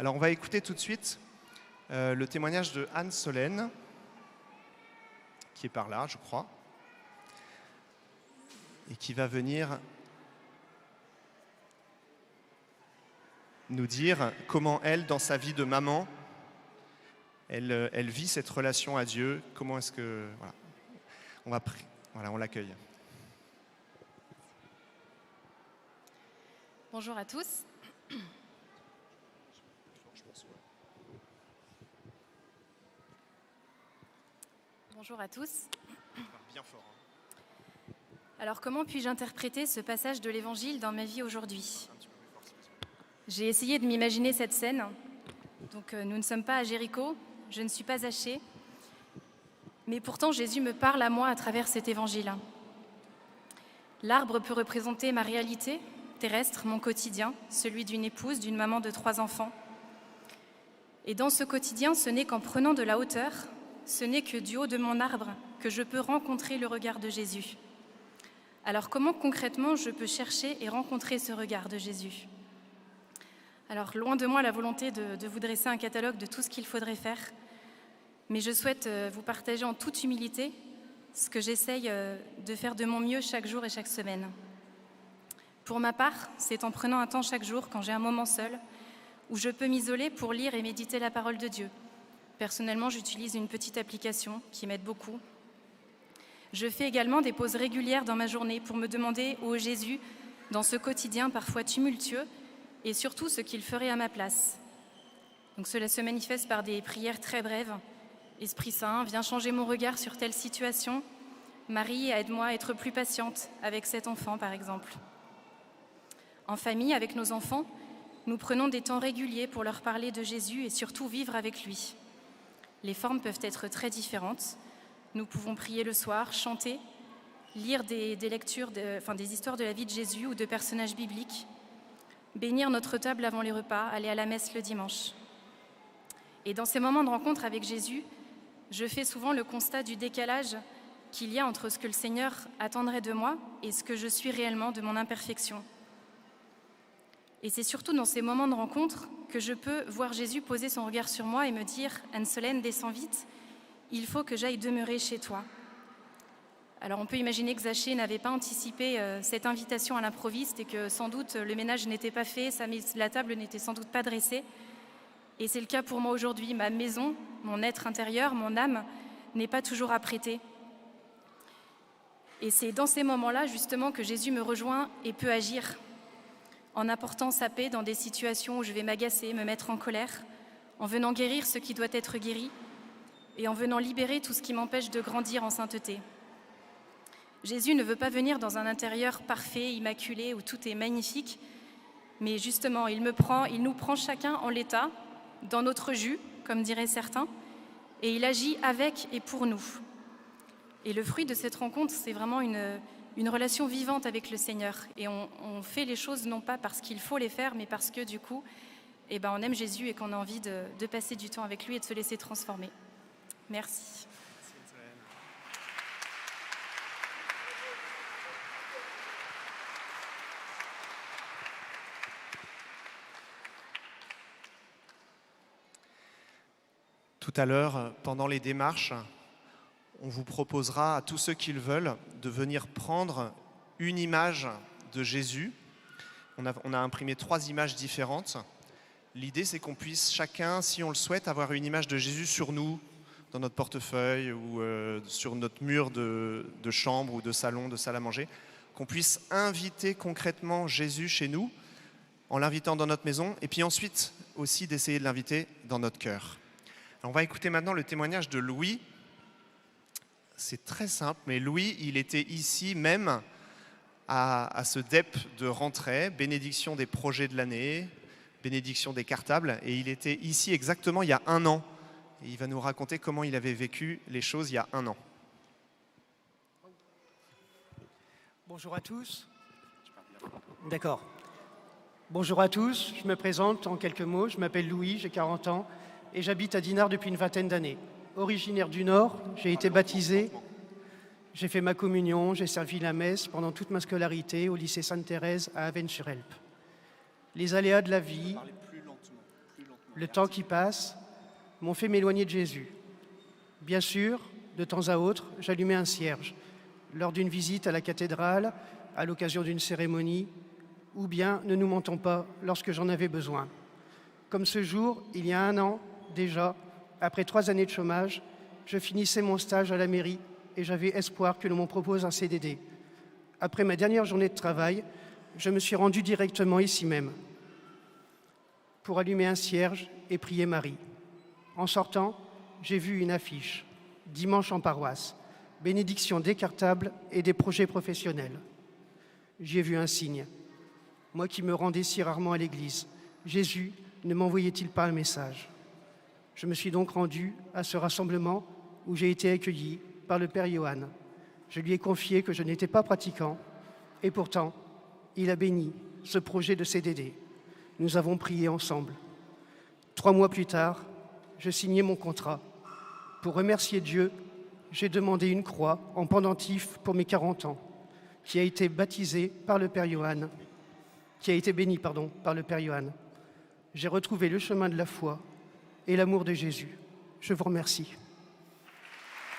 Alors on va écouter tout de suite le témoignage de Anne Solène, qui est par là, je crois, et qui va venir nous dire comment elle, dans sa vie de maman, elle vit cette relation à Dieu. Comment est-ce que... Voilà, on l'accueille. Bonjour à tous. Bonjour à tous. Bien fort. Alors, comment puis-je interpréter ce passage de l'Évangile dans ma vie aujourd'hui ? J'ai essayé de m'imaginer cette scène. Donc, nous ne sommes pas à Jéricho, je ne suis pas hachée. Mais pourtant, Jésus me parle à moi à travers cet Évangile. L'arbre peut représenter ma réalité terrestre, mon quotidien, celui d'une épouse, d'une maman de 3 enfants. Et dans ce quotidien, ce n'est qu'en prenant de la hauteur, ce n'est que du haut de mon arbre que je peux rencontrer le regard de Jésus. Alors comment concrètement je peux chercher et rencontrer ce regard de Jésus ? Alors loin de moi la volonté de vous dresser un catalogue de tout ce qu'il faudrait faire, mais je souhaite vous partager en toute humilité ce que j'essaye de faire de mon mieux chaque jour et chaque semaine. Pour ma part, c'est en prenant un temps chaque jour, quand j'ai un moment seul, où je peux m'isoler pour lire et méditer la parole de Dieu. Personnellement, j'utilise une petite application qui m'aide beaucoup. Je fais également des pauses régulières dans ma journée pour me demander où est Jésus dans ce quotidien parfois tumultueux et surtout ce qu'il ferait à ma place. Donc cela se manifeste par des prières très brèves. Esprit Saint, viens changer mon regard sur telle situation. Marie, aide-moi à être plus patiente avec cet enfant, par exemple. En famille, avec nos enfants, nous prenons des temps réguliers pour leur parler de Jésus et surtout vivre avec lui. Les formes peuvent être très différentes. Nous pouvons prier le soir, chanter, lire des lectures, des histoires de la vie de Jésus ou de personnages bibliques, bénir notre table avant les repas, aller à la messe le dimanche. Et dans ces moments de rencontre avec Jésus, je fais souvent le constat du décalage qu'il y a entre ce que le Seigneur attendrait de moi et ce que je suis réellement de mon imperfection. Et c'est surtout dans ces moments de rencontre que je peux voir Jésus poser son regard sur moi et me dire « Anne Solène, descends vite, il faut que j'aille demeurer chez toi ». Alors on peut imaginer que Zachée n'avait pas anticipé cette invitation à l'improviste et que sans doute le ménage n'était pas fait, la table n'était sans doute pas dressée. Et c'est le cas pour moi aujourd'hui. Ma maison, mon être intérieur, mon âme n'est pas toujours apprêtée. Et c'est dans ces moments-là justement que Jésus me rejoint et peut agir en apportant sa paix dans des situations où je vais m'agacer, me mettre en colère, en venant guérir ce qui doit être guéri et en venant libérer tout ce qui m'empêche de grandir en sainteté. Jésus ne veut pas venir dans un intérieur parfait, immaculé, où tout est magnifique, mais justement, il nous prend chacun en l'état, dans notre jus, comme diraient certains, et il agit avec et pour nous. Et le fruit de cette rencontre, c'est vraiment une relation vivante avec le Seigneur. Et on fait les choses non pas parce qu'il faut les faire, mais parce que du coup, on aime Jésus et qu'on a envie de passer du temps avec lui et de se laisser transformer. Merci. Tout à l'heure, pendant les démarches, on vous proposera à tous ceux qui le veulent de venir prendre une image de Jésus. On a imprimé 3 images différentes. L'idée, c'est qu'on puisse chacun, si on le souhaite, avoir une image de Jésus sur nous, dans notre portefeuille ou sur notre mur de chambre ou de salon, de salle à manger, qu'on puisse inviter concrètement Jésus chez nous, en l'invitant dans notre maison, et puis ensuite aussi d'essayer de l'inviter dans notre cœur. Alors, on va écouter maintenant le témoignage de Louis. C'est très simple, mais Louis, il était ici même à ce DEP de rentrée, bénédiction des projets de l'année, bénédiction des cartables, et il était ici exactement il y a 1 an. Et il va nous raconter comment il avait vécu les choses il y a 1 an. Bonjour à tous. D'accord. Bonjour à tous, je me présente en quelques mots. Je m'appelle Louis, j'ai 40 ans et j'habite à Dinard depuis une vingtaine d'années. Originaire du Nord, j'ai été baptisé, j'ai fait ma communion, j'ai servi la messe pendant toute ma scolarité au lycée Sainte-Thérèse à Avesnes-sur-Helpe. Les aléas de la vie... Le temps qui passe m'ont fait m'éloigner de Jésus. Bien sûr, de temps à autre, j'allumais un cierge lors d'une visite à la cathédrale, à l'occasion d'une cérémonie, ou bien, ne nous mentons pas, lorsque j'en avais besoin. Comme ce jour, il y a 1 an déjà, après 3 années de chômage, je finissais mon stage à la mairie et j'avais espoir que l'on m'en propose un CDD. Après ma dernière journée de travail, je me suis rendu directement ici même pour allumer un cierge et prier Marie. En sortant, j'ai vu une affiche « Dimanche en paroisse, bénédiction décartable et des projets professionnels ». J'y ai vu un signe. Moi qui me rendais si rarement à l'église, Jésus ne m'envoyait-il pas un message? Je me suis donc rendu à ce rassemblement où j'ai été accueilli par le Père Johan. Je lui ai confié que je n'étais pas pratiquant et pourtant, il a béni ce projet de CDD. Nous avons prié ensemble. 3 mois plus tard, je signais mon contrat. Pour remercier Dieu, j'ai demandé une croix en pendentif pour mes 40 ans, qui a été bénie par le Père Johan. J'ai retrouvé le chemin de la foi et l'amour de Jésus. Je vous remercie.